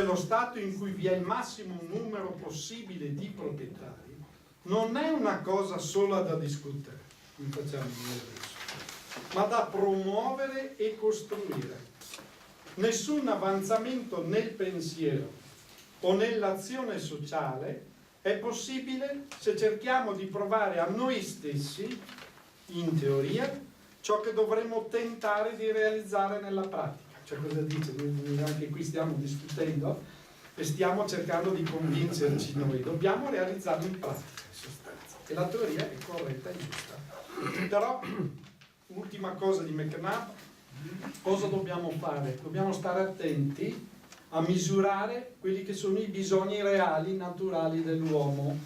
nello Stato in cui vi è il massimo numero possibile di proprietari, non è una cosa sola da discutere, non facciamo adesso, ma da promuovere e costruire. Nessun avanzamento nel pensiero o nell'azione sociale è possibile se cerchiamo di provare a noi stessi, in teoria, ciò che dovremmo tentare di realizzare nella pratica. Cioè, cosa dice? Noi anche qui stiamo discutendo e stiamo cercando di convincerci noi. Dobbiamo realizzarlo in pratica, in sostanza. E la teoria è corretta e giusta. Però, ultima cosa di McNabb, cosa dobbiamo fare? Dobbiamo stare attenti a misurare quelli che sono i bisogni reali, naturali dell'uomo.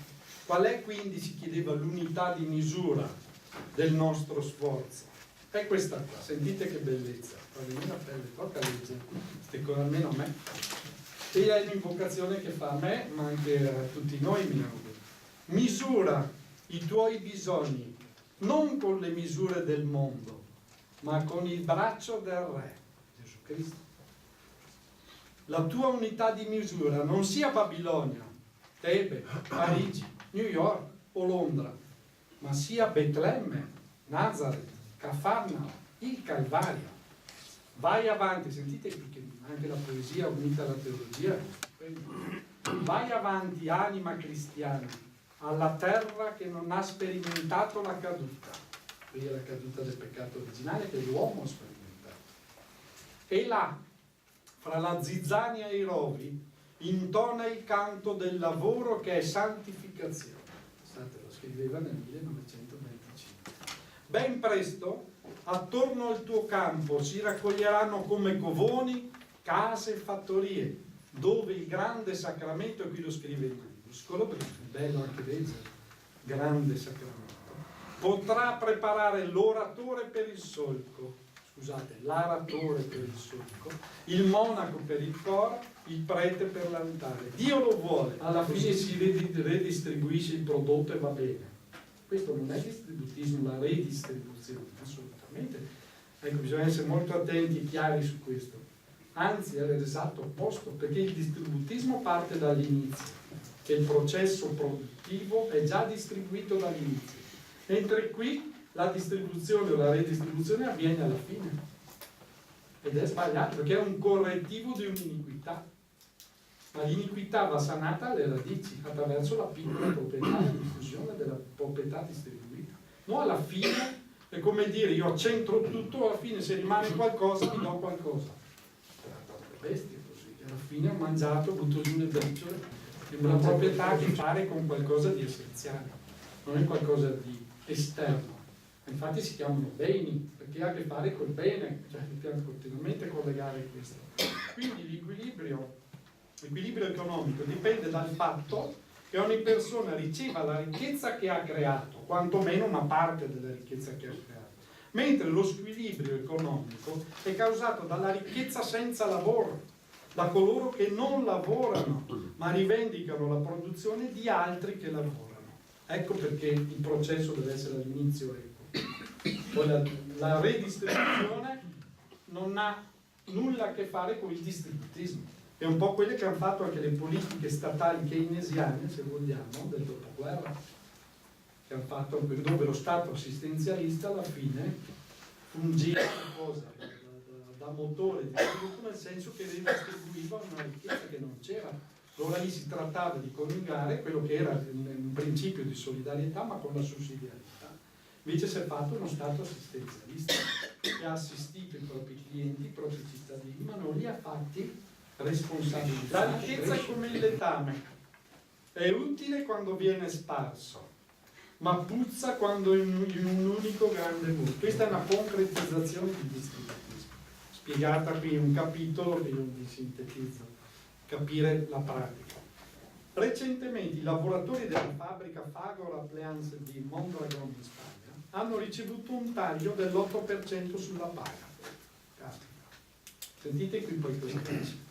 Qual è quindi, si chiedeva, l'unità di misura del nostro sforzo? È questa qua, sentite che bellezza, fa venire la pelle, tocca leggere, almeno a me. E è l'invocazione che fa a me, ma anche a tutti noi, mi auguro. Misura i tuoi bisogni, non con le misure del mondo, ma con il braccio del Re, Gesù Cristo. La tua unità di misura non sia Babilonia, Tebe, Parigi, New York o Londra, ma sia Betlemme, Nazareth, Cafarnao, il Calvario. Vai avanti, sentite qui che anche la poesia unita alla teologia. Vai avanti, anima cristiana, alla terra che non ha sperimentato la caduta. Qui è la caduta del peccato originale che l'uomo ha sperimentato. E là, fra la zizzania e i rovi, intona il canto del lavoro che è santificazione. Pensate, lo scriveva nel 1925. Ben presto, attorno al tuo campo si raccoglieranno come covoni case e fattorie, dove il grande sacramento, e qui lo scrive in maiuscolo perché è bello anche leggere, grande sacramento, potrà preparare l'oratore per il solco, scusate, l'aratore per il solco, il monaco per il coro, il prete per l'altare. Dio lo vuole, alla fine si redistribuisce il prodotto e va bene. Questo non è distributismo, la redistribuzione, assolutamente. Ecco, bisogna essere molto attenti e chiari su questo. Anzi, è l'esatto opposto, perché il distributismo parte dall'inizio, che il processo produttivo è già distribuito dall'inizio. Mentre qui la distribuzione o la redistribuzione avviene alla fine. Ed è sbagliato, perché è un correttivo di un'iniquità. Ma l'iniquità va sanata alle radici attraverso la piccola proprietà, la diffusione della proprietà distribuita. No, alla fine è come dire, io accentro tutto, alla fine se rimane qualcosa mi do qualcosa. Bestie così, alla fine ho mangiato, butto giù le briciole, è una proprietà a che fare con qualcosa di essenziale, non è qualcosa di esterno. Infatti si chiamano beni, perché ha a che fare col bene, cioè dobbiamo continuamente collegare questo. Quindi l'equilibrio economico dipende dal fatto che ogni persona riceva la ricchezza che ha creato, quantomeno una parte della ricchezza che ha creato, mentre lo squilibrio economico è causato dalla ricchezza senza lavoro, da coloro che non lavorano, ma rivendicano la produzione di altri che lavorano. Ecco perché il processo deve essere all'inizio equo. Poi la redistribuzione non ha nulla a che fare con il distributismo. È un po' quelle che hanno fatto anche le politiche statali keynesiane, se vogliamo, del dopoguerra, che hanno fatto dove lo Stato assistenzialista alla fine fungiva da motore di sviluppo, nel senso che redistribuiva una ricchezza che non c'era. Allora lì si trattava di coniugare quello che era un principio di solidarietà ma con la sussidiarietà. Invece si è fatto uno Stato assistenzialista che ha assistito i propri clienti, i propri cittadini, ma non li ha fatti responsabili. La ricchezza è come il letame, è utile quando viene sparso, ma puzza quando è in un unico grande muro. Questa è una concretizzazione del distributismo, spiegata qui in un capitolo che io vi sintetizzo, capire la pratica. Recentemente i lavoratori della fabbrica Fagor Appliance di Mondragon in Spagna hanno ricevuto un taglio dell'8% sulla paga. Caspita. Sentite qui poi cosa dice.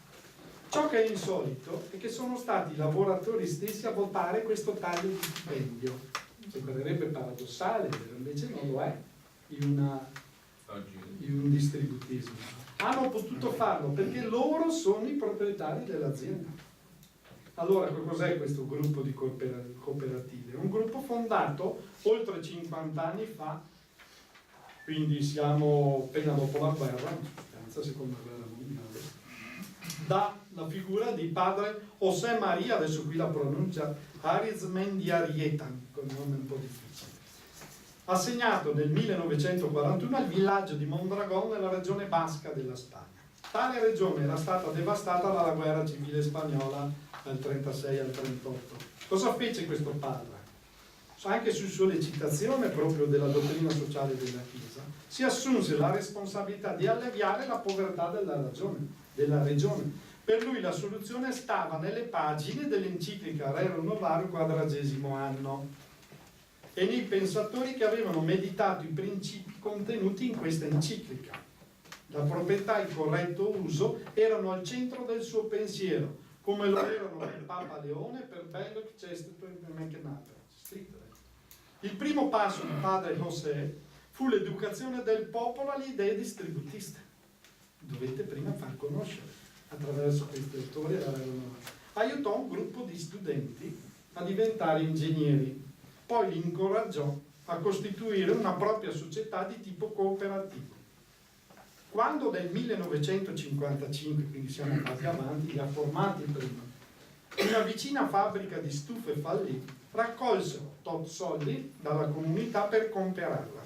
Ciò che è insolito è che sono stati i lavoratori stessi a votare questo taglio di stipendio. Sembrerebbe paradossale, invece non lo è in un distributismo. Hanno potuto farlo perché loro sono i proprietari dell'azienda. Allora, cos'è questo gruppo di cooperative? Un gruppo fondato oltre 50 anni fa, quindi siamo appena dopo la guerra, in sostanza, seconda guerra mondiale, dalla figura di padre José María, adesso qui la pronuncia, Arizmendiarietan, con un nome un po' difficile, assegnato nel 1941 al villaggio di Mondragón nella regione basca della Spagna. Tale regione era stata devastata dalla guerra civile spagnola dal 36 al 38. Cosa fece questo padre? Anche su sollecitazione proprio della dottrina sociale della Chiesa, si assunse la responsabilità di alleviare la povertà della regione. Per lui la soluzione stava nelle pagine dell'enciclica Rerum Novarum 40° anno e nei pensatori che avevano meditato i principi contenuti in questa enciclica. La proprietà e il corretto uso erano al centro del suo pensiero, come lo erano per Papa Leone, per Belloc, Chesterton e McNabb. Il primo passo di padre José fu l'educazione del popolo alle idee distributiste. Dovete prima far conoscere attraverso questi autori. Aiutò un gruppo di studenti a diventare ingegneri, poi li incoraggiò a costituire una propria società di tipo cooperativo. Quando nel 1955, quindi siamo quasi avanti, li ha formati prima, una vicina fabbrica di stufe fallì, raccolsero tot soldi dalla comunità per comprarla.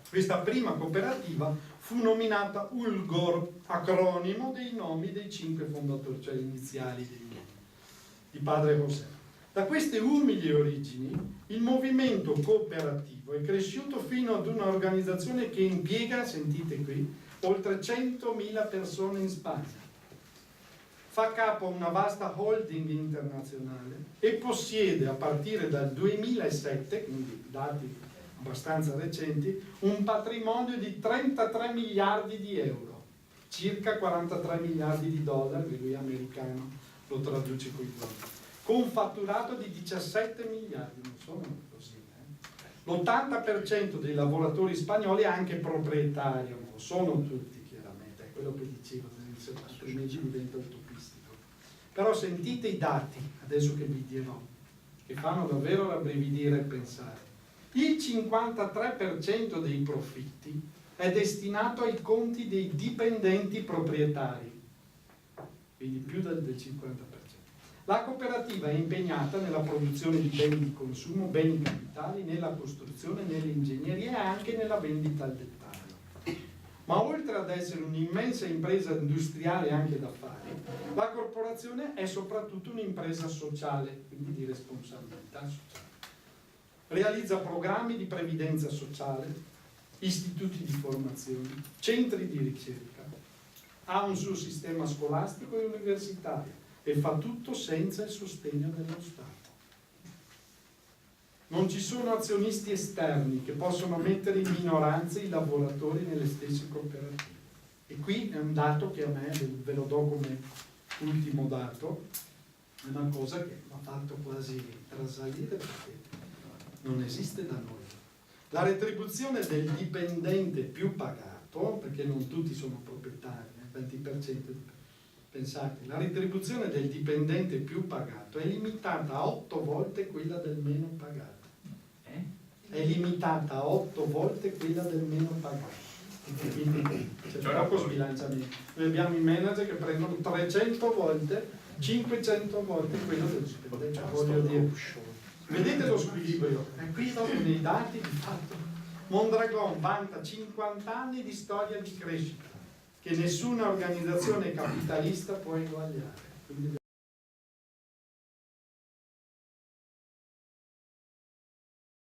Questa prima cooperativa fu nominata ULGOR, acronimo dei nomi dei 5 fondatori, cioè iniziali dei nomi di padre José. Da queste umili origini il movimento cooperativo è cresciuto fino ad un'organizzazione che impiega, sentite qui, oltre 100.000 persone in Spagna. Fa capo a una vasta holding internazionale e possiede a partire dal 2007, quindi dati abbastanza recenti, un patrimonio di 33 miliardi di euro, circa 43 miliardi di dollari, lui è americano, lo traduce qui, con un fatturato di 17 miliardi, non sono così. L'80% dei lavoratori spagnoli è anche proprietario, non sono tutti chiaramente, è quello che dicevo, altrimenti diventa utopistico. Però sentite i dati, adesso che vi dirò, che fanno davvero rabbrividire e pensare. Il 53% dei profitti è destinato ai conti dei dipendenti proprietari, quindi più del 50%. La cooperativa è impegnata nella produzione di beni di consumo, beni capitali, nella costruzione, nell'ingegneria e anche nella vendita al dettaglio. Ma oltre ad essere un'immensa impresa industriale e anche d'affari, la corporazione è soprattutto un'impresa sociale, quindi di responsabilità sociale. Realizza programmi di previdenza sociale, istituti di formazione, centri di ricerca, ha un suo sistema scolastico e universitario e fa tutto senza il sostegno dello Stato. Non ci sono azionisti esterni che possono mettere in minoranza i lavoratori nelle stesse cooperative. E qui è un dato che a me, ve lo do come ultimo dato, è una cosa che mi ha fatto quasi trasalire perché non esiste da noi. La retribuzione del dipendente più pagato, perché non tutti sono proprietari, il 20%, pensate, la retribuzione del dipendente più pagato è limitata a 8 volte quella del meno pagato. È limitata a 8 volte quella del meno pagato. Quindi c'è poco sbilanciamento. Noi abbiamo i manager che prendono 300 volte, 500 volte quello del dipendente. Voglio dire, vedete lo squilibrio? E qui dopo nei dati di fatto Mondragón vanta 50 anni di storia di crescita che nessuna organizzazione capitalista può eguagliare. Quindi